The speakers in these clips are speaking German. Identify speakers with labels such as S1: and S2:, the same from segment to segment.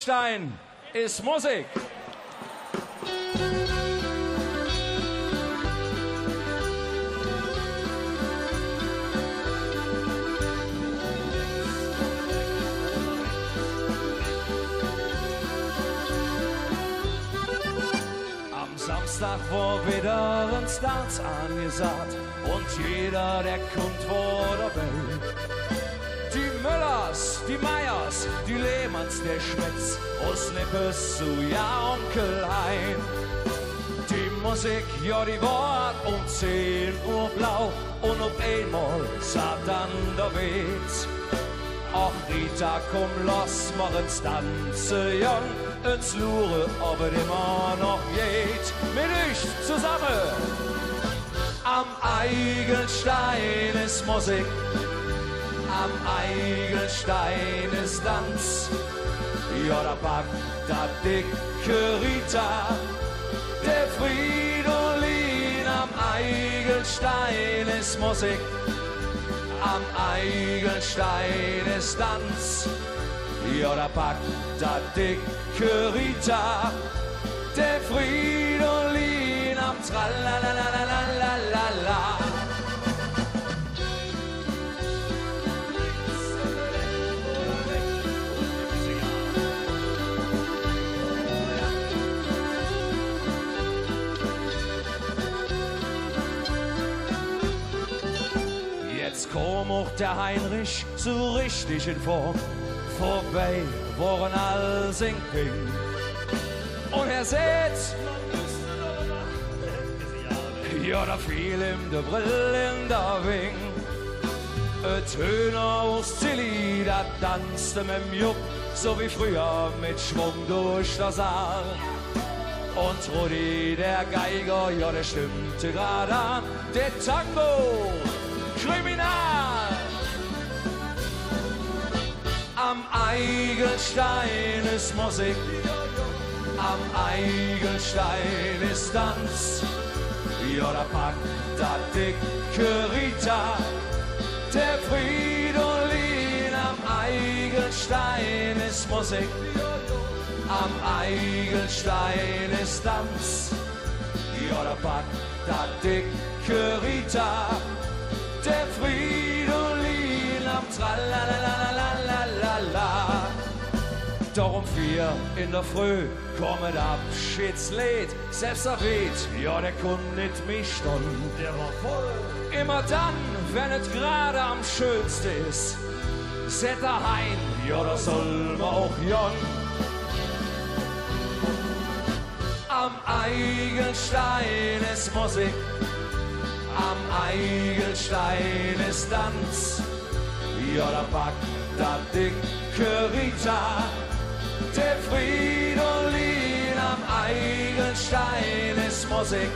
S1: Eigelstein ist Musik.
S2: Samstag war wieder ein Dance angesagt und jeder, der kommt, wo der will. Die Müllers, die Meyers, die Lehmanns, der Schmitz, aus Nippes zu ja Onkel Hein. Die Musik, ja die war um 10 Uhr blau und auf einmal sagt dann der Witz. Ach Rita, komm los, mach ins Tanze, Jon, ins Lure, ob es immer noch geht. Mit euch zusammen, am Eigelstein ist Musik, am Eigelstein ist Tanz. Ja, da packt da dicke Rita, der Fridolin, am Eigelstein ist Musik. Am Eigelstein ist Tanz, ja da packt da dicke Rita, der Fridolin am Tralalalalala. Jetzt komm auch der Heinrich so richtig in Form. Vorbei waren all Singping. Und er seht, ja, da fiel ihm der Brill in der Wing. Töner aus Zilli, da tanzte mit dem Jupp, so wie früher mit Schwung durch der Saal. Und Rudi, der Geiger, ja, der stimmte grad an, der Tango. Kriminal! Am Eigelstein ist Musik, am Eigelstein ist Tanz. Ja, da packt da dicke Rita, der Fridolin. Am Eigelstein ist Musik, am Eigelstein ist Tanz. Ja, da packt da dicke Rita, der Fridolin am Tralalalalala. Darum 4 in der Früh kommen Abschiedslied. Selbst er weht, ja der Kunde nicht mich stunden. Der war voll. Immer dann, wenn es gerade am schönsten ist, set er ein, ja das soll man auch jon. Am Eigelstein ist Musik, am Eigelstein ist Tanz, ja da packt da dicke Rita, der Fridolin. Am Eigelstein ist Musik,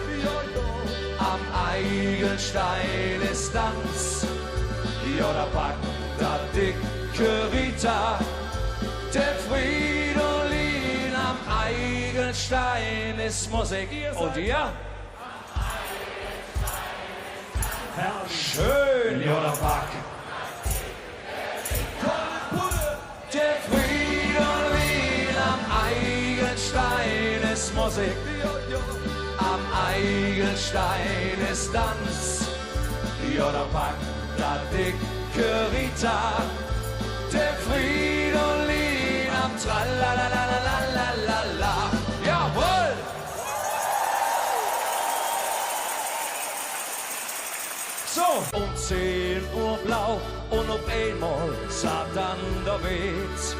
S2: am Eigelstein ist Tanz, ja da packt da dicke Rita, der Fridolin. Am Eigelstein ist Musik. Und ihr? Schön, ja, da pack. Der Fridolin am Eigelstein ist Musik, am Eigelstein ist Tanz. Ja, da packt da dicke Rita, der Fridolin am Tralalalalala. Jawohl! So, um 10 Uhr blau und auf einmal sagt dann der Witz.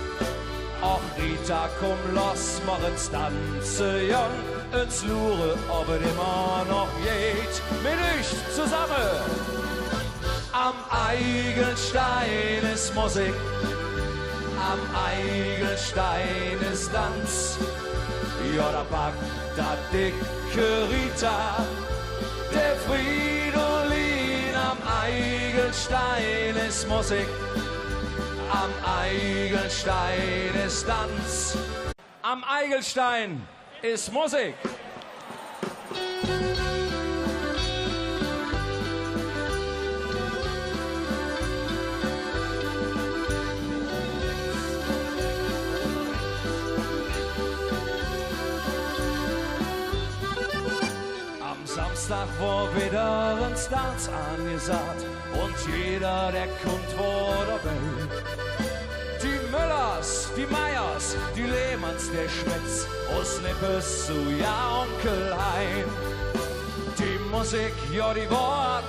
S2: Ach Rita, komm los, mach ins Tanze, Jon, ins Lure, ob es immer noch geht. Mit euch zusammen, am Eigelstein ist Musik, am Eigelstein ist Tanz. Ja, da packt da dicke Rita, der Fridolin. Am Eigelstein ist Musik, am Eigelstein ist Tanz.
S1: Am Eigelstein ist Musik.
S2: Samstag war wieder ein Tanz angesagt und jeder, der kommt, war dabei. Die Müllers, die Meyers, die Lehmanns, der Schmitz, aus Nippes zu ja Onkel Hein. Die Musik, ja die Wort,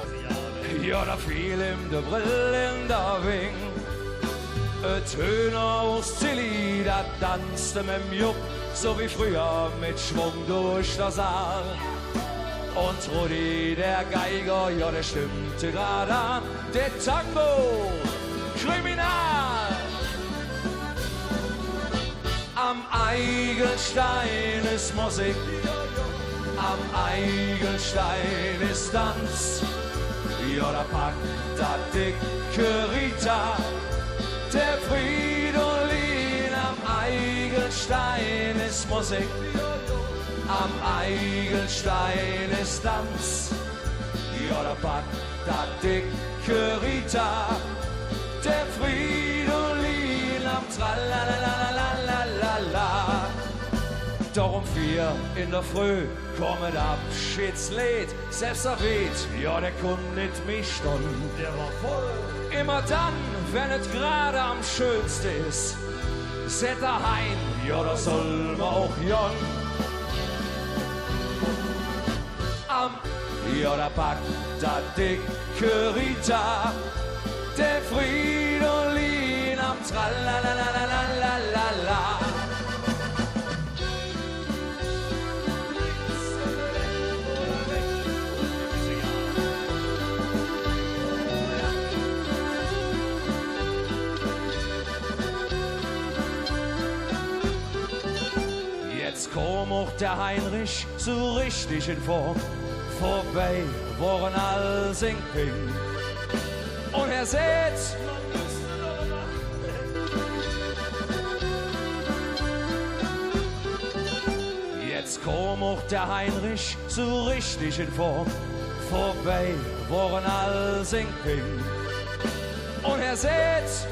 S2: ja da fiel ihm de Brill in der Wing. Töner aus Zilli, da tanzte mit dem Jupp, so wie früher mit Schwung durch der Saal. Und Rudi, der Geiger, ja der stimmte grad an, der Tango, kriminal. Am Eigelstein ist Musik, am Eigelstein ist Tanz. Ja, da packt da dicke Rita, der Fridolin. Am Eigelstein ist Musik, am Eigelstein ist Tanz. Ja, da packt da dicke Rita, der Fridolin. Am Tralalalalala. Doch um 4 in der Früh kommt Abschiedslied, selbst er weht, ja der Kunde nicht mich stunden. Der war voll. Immer dann, wenn es gerade am schönsten ist, set er heim, ja da soll man auch jon. Ja da packt da dicke Rita, der Fridolin am Tralalalalala. Jetzt komm auch der Heinrich so richtig in Form. Vorbei waren all Sinking. Und er seht, jetzt komm auch der Heinrich so richtig in Form. Vorbei waren all Sinking. Und er seht,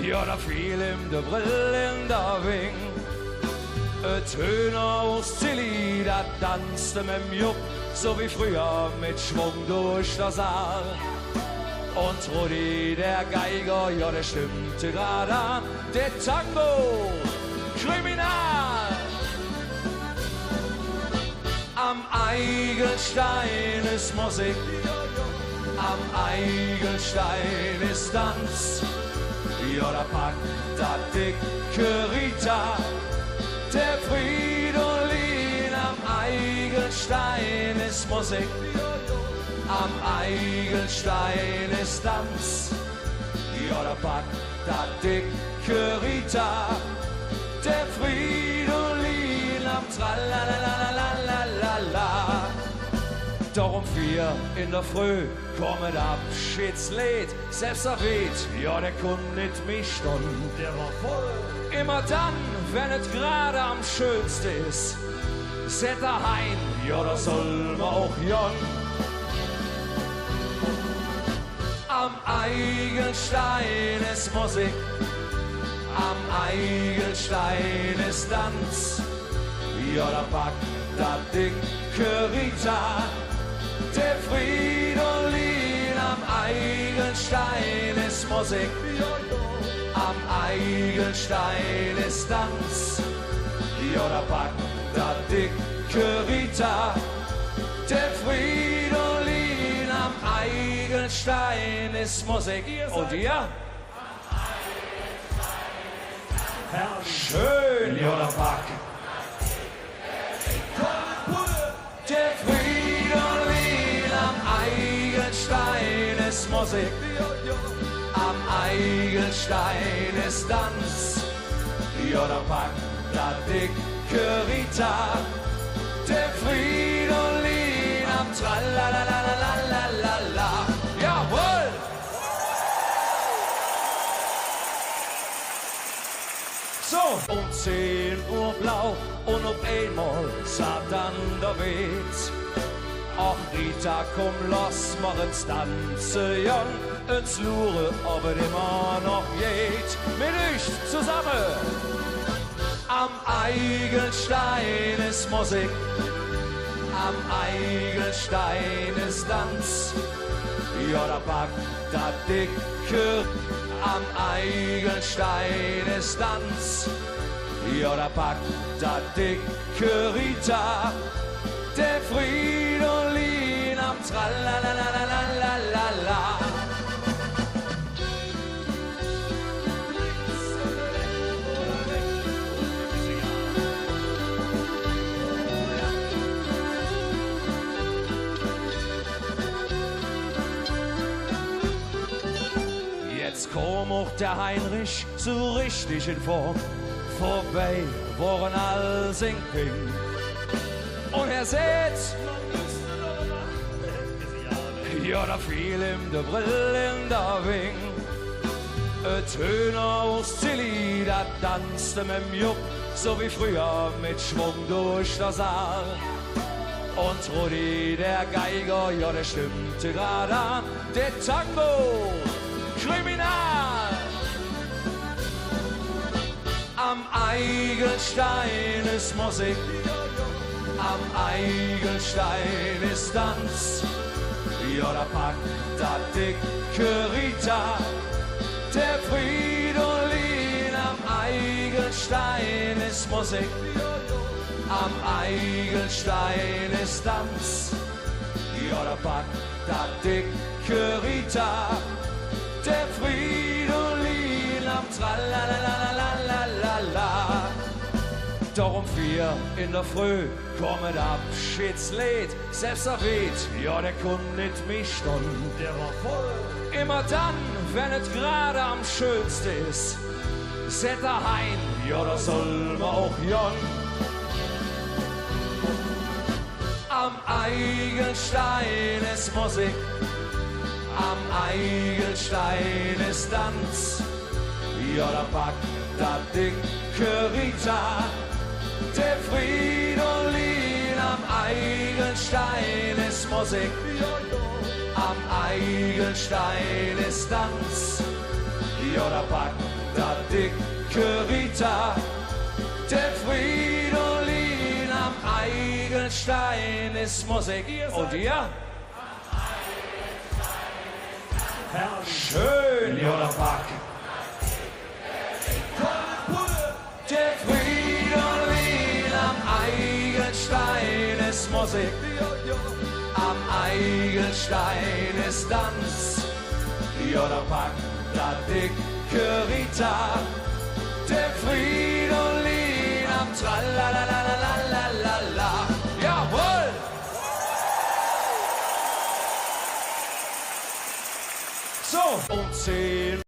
S2: ja, da fiel ihm de Brill in der Wing. Töner aus Zilli, da tanzte mit dem Jupp, so wie früher mit Schwung durch der Saal. Und Rudi, der Geiger, ja, der stimmte grad an, der Tango, kriminal. Am Eigelstein ist Musik, am Eigelstein ist Tanz. Ja, da packt da dicke Rita, der Fridolin. Am Eigelstein ist Musik, am Eigelstein ist Tanz. Ja, da packt da dicke Rita, der Fridolin. Am Tralalalalala. Doch um 4 in der Früh kommt Abschiedslied, selbst er weht, ja der Kunde nicht mich stunden. Der war voll. Immer dann, wenn es gerade am schönsten ist, set er heim, ja da soll man auch jon. Am Eigelstein ist Musik, am Eigelstein ist Tanz. Ja da packt da dicke Rita, der Fridolin. Am Eigelstein ist Musik, am Eigelstein ist Tanz. Ja, da packt da dicke Rita, der Fridolin. Am Eigelstein ist Musik. Und ihr? Schön, ja, da packt der Fridolin. Am Eigelstein ist Musik, am Eigelstein ist Tanz. Ja, da packt da dicke Rita, der Fridolin. Am Tralalalalala. Jawohl! So, um 10 Uhr blau und auf einmal sagt dann der Wind. Ach Rita, komm, lass mal ins Tanzen, Jan, ins Lure, ob es immer noch geht. Mit euch zusammen. Am Eigelstein ist Musik, am Eigelstein ist Tanz. Ja, da packt das Dicke am Eigelstein ist Tanz. Ja, da packt das dicke Rita, der Fridolin am Tralalalalala. Jetzt komm auch der Heinrich so richtig in Form. Vorbei waren all sing Ping. Und er seht, ja, da fiel ihm de Brill in der Wing. Töner aus Zilli, da tanzte mit dem Jupp, so wie früher mit Schwung durch der Saal. Und Rudi, der Geiger, ja, der stimmte gerade an, der Tango, Kriminal. Am Eigelstein ist Musik, am Eigelstein ist Tanz. Ja, da packt da dicke Rita, der Fridolin. Am Eigelstein ist Musik, am Eigelstein ist Tanz. Ja, da packt da dicke Rita, der Fridolin am Tralalalalala. Doch um 4 in der Früh kommt Abschiedslied. Selbst er weht, ja, der konnt nicht mich stunden. Der war voll. Immer dann, wenn es gerade am schönsten ist, set er heim, ja, da soll man auch jon. Am Eigelstein ist Musik, am Eigelstein ist Tanz. Ja, da packt da dicke Rita, der Fridolin. Am Eigelstein ist Musik, am Eigelstein ist Tanz. Ja, da packt da dicke Rita, der Fridolin. Am Eigelstein ist Musik. Und ihr? Schön, ja, da packt der Fridolin. Am Eigelstein ist Musik, am Eigelstein ist Tanz. Ja, da packt da dicke Rita, der Fridolin am Tralalalalala. Jawohl! So, um 10